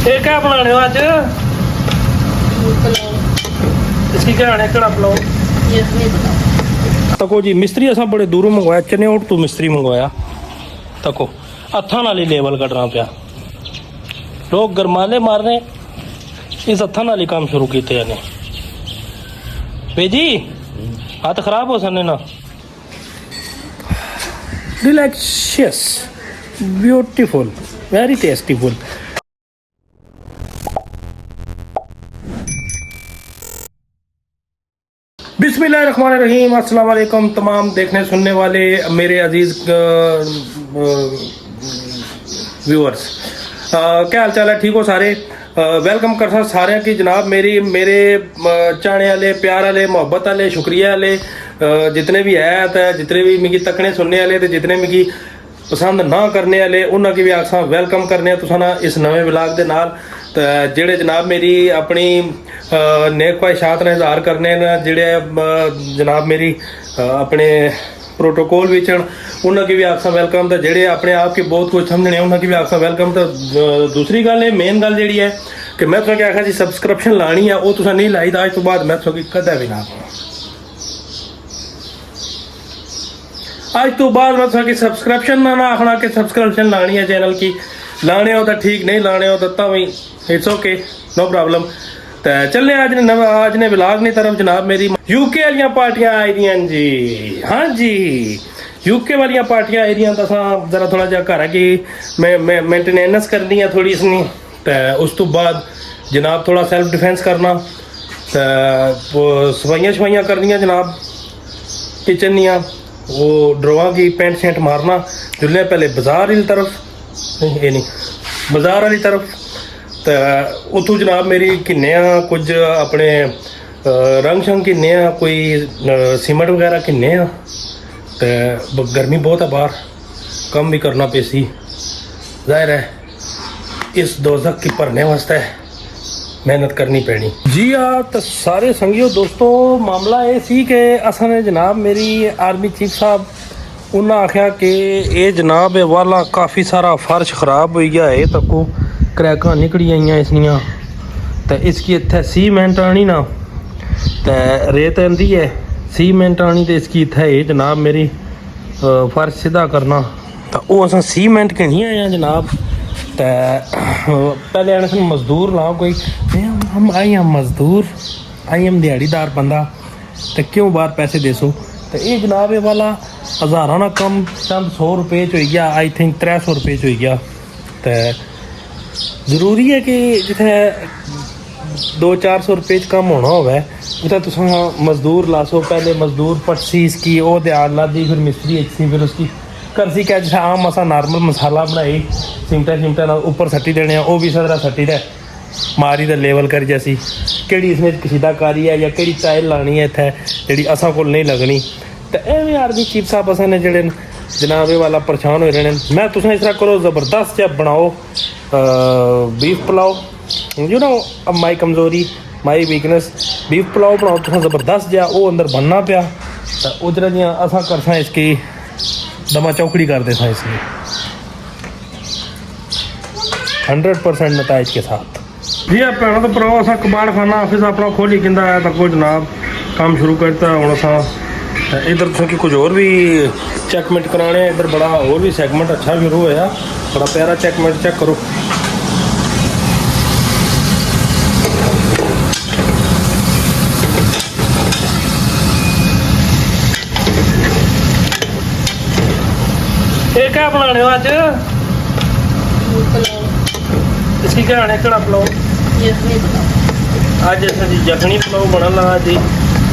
ये क्या बनाने हो आज? इसकी क्या है कड़ा पुलाव? तको जी मिस्त्री असा बड़े दूरों मंगवाया, चनेउट तो मिस्त्री मंगवाया। तको हत्था नाल ही लेवल कटना पिया। लोग गरमाले मारने इस हत्था नाल ही काम शुरू किए ने। बेजी हाथ खराब हो सकने ना। Delicious, beautiful, very tasteful. बिस्मिल्लाहिर्रहमानिर्रहीम। अस्सलाम वालेकुम तमाम देखने सुनने वाले मेरे अजीज़ व्यूअर्स, क्या हाल चाल है? ठीक हो सारे? वेलकम करता सारे की जनाब मेरे चाहने वाले, प्यार वाले, मोहब्बत वाले, शुक्रिया वाले जितने भी है तो जितने भी मिगी तकने सुनने वाले तो जितने मिगी पसंद ना करने वाले उन्होंने की भी आखसा वेलकम करने तुसा ना इस नवे व्लॉग के नाल। तो जेड़े जनाब मेरी अपनी नेक ख्वाहिशात ने इजहार करने न, जेड़े जनाब मेरी अपने प्रोटोकॉल विच उन्होंने की भी आखसा वेलकम। तो जेड़े अपने आप की बहुत कुछ समझने उन्होंने की भी आखसा वेलकम। तो दूसरी गल है, मेन गल जी है कि मैं तुसें आखा जी सबसक्रिप्शन लानी है, वो तुसें नहीं लाई तो अज तो बाद मैं तुसें कदें भी ना आज तो बाद मैं तुसें सबसक्रिप्शन ना आखना कि सबसक्रिप्शन लानी है चैनल की। लाने हो तो ठीक, नहीं लाने हो तो भी इट्स ओके, नो प्रॉब्लम। तो चलने आज ने व्लॉग की तरफ जनाब। मेरी यूके वाली पार्टियां आई दियां जी। हाँ जी, यूके वाली पार्टियां आई दियां तो जरा थोड़ा जहा घर की मैं मेंटेनेंस करनी है थोड़ी इसनी। तो उस तो बाद जनाब थोड़ा सेल्फ डिफेंस करना, तो सफाइयाँ शफाइयाँ करनियाँ जनाब किचन दियाँ, वो ड्रोवा की पेंट शेंट मारना। जुल्ले पहले बाजार वाली तरफ, ये नहीं बाजार वाली तरफ। तो उतों जनाब मेरी किन्ने कुछ अपने रंग शंग किन्ने, कोई सीमेंट वगैरह किन्ने। तो गर्मी बहुत है बाहर, कम भी करना पेसी, जाहिर है इस दोजख की भरने वास्ते मेहनत करनी पैनी जी। तो सारे संगियो दोस्तों, मामला ये सी कि असा ने जनाब मेरी आर्मी चीफ साहब उन्हें आख्या कि ये जनाब वाला काफ़ी सारा फर्श खराब हो गया है, तको क्रैकां निकली आईयां इसनियां। तो इसकी इत्थे सीमेंट आनी ना, तो रेत आंदी है सीमेंट आनी, तो इसकी इत्थे ये जनाब मेरी फर्श सीधा करना। तो वो अस सीमेंट कहीं आए हैं जनाब। तो पहले आने मजदूर लाओ कोई, हम आई हम मजदूर, आई हम दिहाड़ीदार बंदा, तो क्यों बाहर पैसे देसो। तो ये जनाब ये वाला हज़ारा ना कम चंद 100 रुपये च हो गया, आई थिंक 300 रुपये च हो गया। तो जरूरी है कि जिथे 200-400 रुपये च कम होना होवे उतना तुस मजदूर लासो। पहले मजदूर पटसी इसकी वो ध्यान ला दी, फिर मिस्त्री एक सी, फिर उसकी करसी क्या जैसे आम असा नॉर्मल मसाला बनाई सिमटा ना ऊपर सट्टी देने, वो भी सदरा सट्टी दे मारी दा लेवल कर जैसी केड़ी इसमें कशीदाकारी है या केड़ी टाइल लानी है इत्थे जेड़ी असा कोल नहीं लगनी। तो एवं आर्मी चीफ साहब असा ने जेड़े जनाब ये वाला परेशान हो रहे हैं। मैं तुसें इस तरह करो, ज़बरदस्त जब बनाओ beef pulao, you know my कमज़ोरी माई वीकनेस, बीफ पुलाव बनाओ तुसें ज़बरदस्त जहा, वो अंदर बनना पिया। तो उधर दियाँ असा करसा इसकी दमा चौकड़ी कर दे इसलिए 100% नताइज के साथ जी। भैनों तो भराओ असा कबाड़ खाना ऑफिस अपना खोली किंदा आया तक जनाब काम शुरू करता हूँ असा। इधर तुम कि कुछ और भी चेकमेंट कराने, इधर बड़ा और भी सैगमेंट अच्छा शुरू होया, बड़ा प्यारा चेकमेंट चेक करो। ये क्या बनाने हो आज? इसकी क्या है कड़ा पुलाव? आज ऐसा जी यखनी पुलाव बना लगा जी।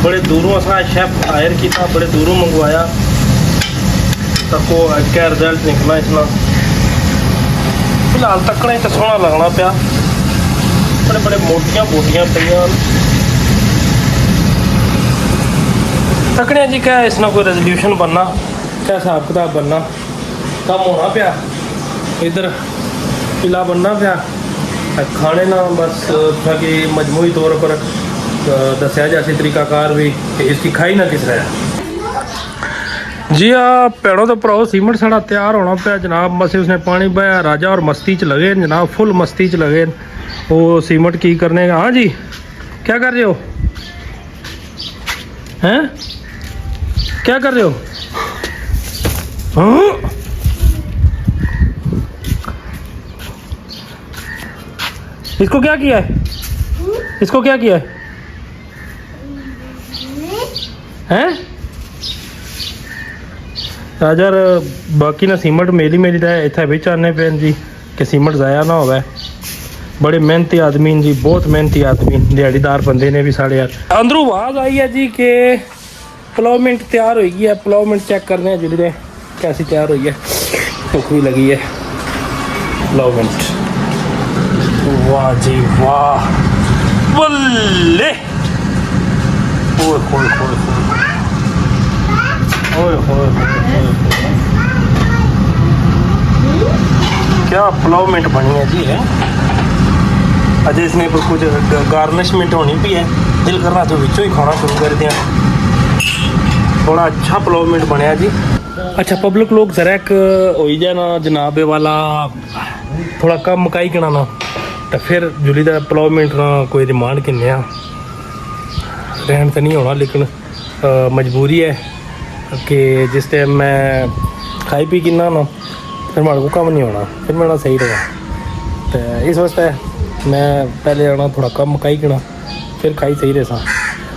बड़े दूरों असा शेफ हायर किया, बड़े दूरों मंगवाया, तको क्या रिजल्ट निकला इसना। फिलहाल तकने तो सोहना लगना पिया, बड़े बड़े मोटियां बोटियां पईयां तकने जी। क्या इसना कोई रेजोल्यूशन बनना, क्या हिसाब किताब बनना, कम होना पिया, इधर पिला बनना पिया खाने ना। बस कि मजमूई तौर पर दसिया जैसी तरीकाकार भी कि इसकी खाई ना किस रहा जी। भैनों तो भराओ सीमेंट साढ़ा तैयार होना पाया जनाब। बस उसने पानी बहाया राजा और मस्ती च लगे जनाब, फुल मस्ती च लगे। वो सीमेंट की करने का। हाँ जी, क्या कर रहे हो? हैं, क्या कर रहे हो? हाँ, इसको क्या किया है? इसको क्या किया है? हैं? राजा बाकी ना सीमेंट मेरी इतना बिच आने पे जी कि सीमेंट ज़ाया ना होवे। बड़े मेहनती आदमी जी, बहुत मेहनती आदमी, दिहाड़ीदार बंदे ने भी साढ़े यार। अंदरों आवाज़ आई है जी कि प्लावमेंट तैयार हो गई है। प्लावमेंट चेक करने हैं जी कैसी तैयार हुई है। भुख भी लगी है। प्लावमेंट, वाह जी वाह, बल्ले, ओए होए होए होए होए होए, क्या प्लावमेंट बनी है जी। है अजय इसने पर कुछ गार्निशमेंट होनी भी है। दिल करना तो विचों ही खाना शुरू कर दिया। बड़ा अच्छा प्लावमेंट बनया जी। अच्छा पब्लिक लोग जरा हो ही जाए ना जनाबे वाला थोड़ा कम मकाई कना ना तो फिर जुली का प्लावमेंट ना कोई रिमांड किन्ने रहन तो नहीं होना, लेकिन मजबूरी है कि जिस टाइम मैं खाई पी किन्ना ना फिर हमारे को कम नहीं होना, फिर मेरा सही रहा। तो इस वास्ते मैं पहले आना थोड़ा कम मकाई गिना फिर खाई सही रहा।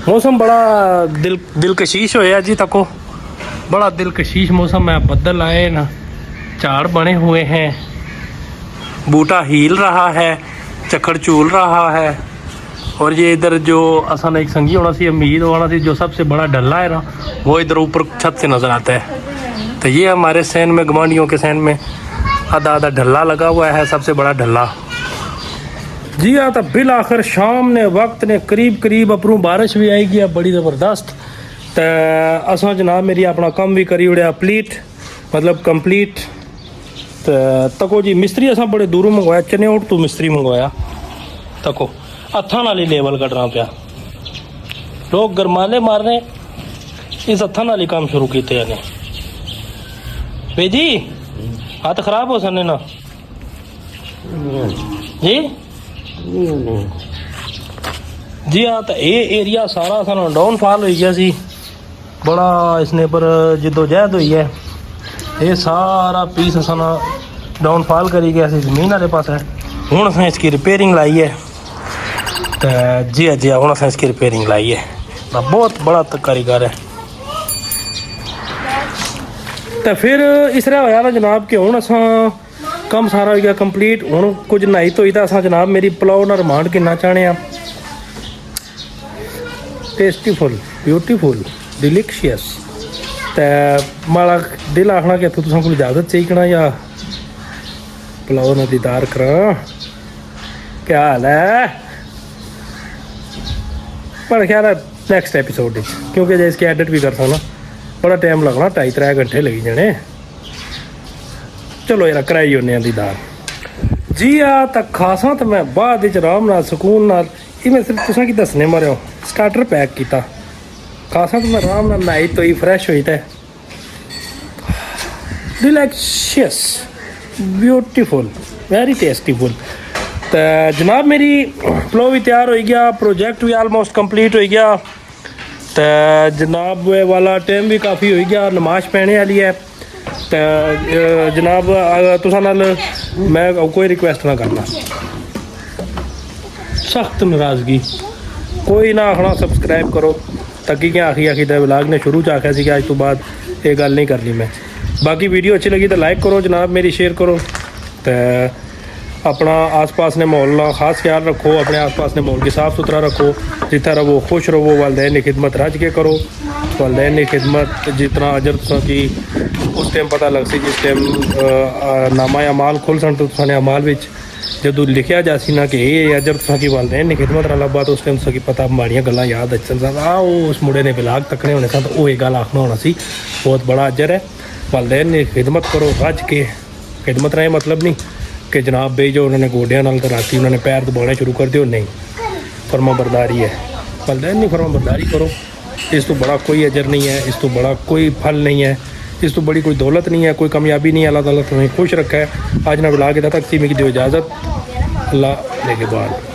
मौसम बड़ा दिलकशीश होया जी तको, बड़ा दिलकशीश मौसम है। बदल आए ना, झाड़ बने हुए हैं, बूटा हील रहा है, चक्कर चूल रहा है। और ये इधर जो असन एक संगी होना सी, उम्मीद होना सी, जो सबसे बड़ा डल्ला है ना वो इधर ऊपर छत से नज़र आता है। तो ये हमारे सैन में, गवांडियों के सैन में आधा आधा ढल्ला लगा हुआ है, सबसे बड़ा ढल्ला जी। हाँ, तो बिल आखिर शाम ने वक्त ने करीब अपनों बारिश भी आएगी अब बड़ी ज़बरदस्त। तो असा जनाब मेरी अपना कम भी करी उड़िया प्लीट, मतलब कंप्लीट। तो तको जी मिस्त्री असा बड़े दूरों मंगवाया, चनेउट तो मिस्त्री मंगवाया। तको हत्थां नाल ही लेवल कटना पाया, लोग गरमाले मारने, इस हत्थां नाल ही काम शुरू किए ने। वे जी हाथ खराब हो सने ना जी। जी हाँ, तो ये एरिया सारा सानू डाउनफॉल हो गया सी, बड़ा इसने पर जिदोजहद हुई है। ये सारा पीस साना डाउनफॉल करी गया सी जमीन वाले पास है। हूँ असें इसकी रिपेयरिंग लाई है। तो जी हाँ जी हाँ, हूँ असें इसकी रिपेयरिंग लाई है। बहुत बड़ा कारीगर है। तो फिर इस तरह होया ना जनाब कि हूँ असा कम सारा हो गया कंप्लीट। हूँ कुछ नहाई धोई तो असा जनाब मेरी पुलाव ना रिमांड कितना चाहने आ। टेस्टीफुल, ब्यूटीफुल, डिलीशियस। तो माड़ा दिल आखना कि इतों तुसें कोई इजाजत चाहिए या पुलाव ना दीदार करा। क्या हाल है? पर ख्याल है नैक्सट एपीसोड, क्योंकि जो इसकी एडिट भी कर सकना बड़ा टाइम लगना, 2.5-3 घंटे लगी जाने। चलो यार कराई होने दीदार जी। आ तो खासा तो मैं बाद आराम नाल सुकून नाल ये मैं सिर्फ तुसें की दसने मारे स्टार्टर पैक किया। खासा तो मैं आराम नाल नहाई धोई फ्रैश हुई ते डिलीशियस, ब्यूटीफुल, वेरी टेस्टीफुल। तो जनाब मेरी फ्लो भी तैयार हो गया, प्रोजेक्ट भी आलमोस्ट कंप्लीट हो गया। तो जनाब वाला टाइम भी काफ़ी हो गया, नमाज पैने वाली है। तो जनाब तुसां नाल मैं कोई रिक्वेस्ट ना करना, सख्त नाराज़गी कोई ना आखना सब्सक्राइब करो। ताकि क्या आखी तो व्लॉग ने शुरू च आख्या सी कि अज तो बाद ये गल नहीं करनी मैं। बाकी वीडियो अच्छी लगी तो लाइक करो जनाब मेरी, शेयर करो। तो अपना आस पास ने माहौल का खास ख्याल रखो, अपने आस पास ने माहौल की साफ़ सुथरा रखो, जितना रहो खुश रहो। वालदैन की खिदमत रज के करो, वालदैन की खिदमत जितना अजर तुसा की उस टाइम पता लग सी जिस टाइम नामा अमाल खुल सन। तो तुसाने अमाल विच जदों लिखिया जासी ना कि ये अजर तुसा की वालदैन की खिदमत रहा लब्बा, तो उस टाइम तुसा की पता माड़ियां गल्लां याद अचन सन। उस मुंडे ने ब्लाग तकने होने सन, तो वो ये गल आखना होना सी बहुत बड़ा अजर है। वालदैन की खिदमत करो रज के। खिदमत रहे मतलब नहीं कि जनाब बे जो उन्होंने गोडिया नाल तो राती उन्होंने पैर दबाने शुरू कर दियो, नहीं, फरमा बरदारी है। वालदैन नहीं फरमा बरदारी करो, इस तो बड़ा कोई अजर नहीं है, इस तो बड़ा कोई फल नहीं है, इस तो बड़ी कोई दौलत नहीं है, कोई कामयाबी नहीं है। अल्लाह ताला तुम्हें खुश रखा है। आज ना बुला के तक सी मिगी दो इजाज़त। अल्लाह ਲੈ ਕੇ ਬਾਹਰ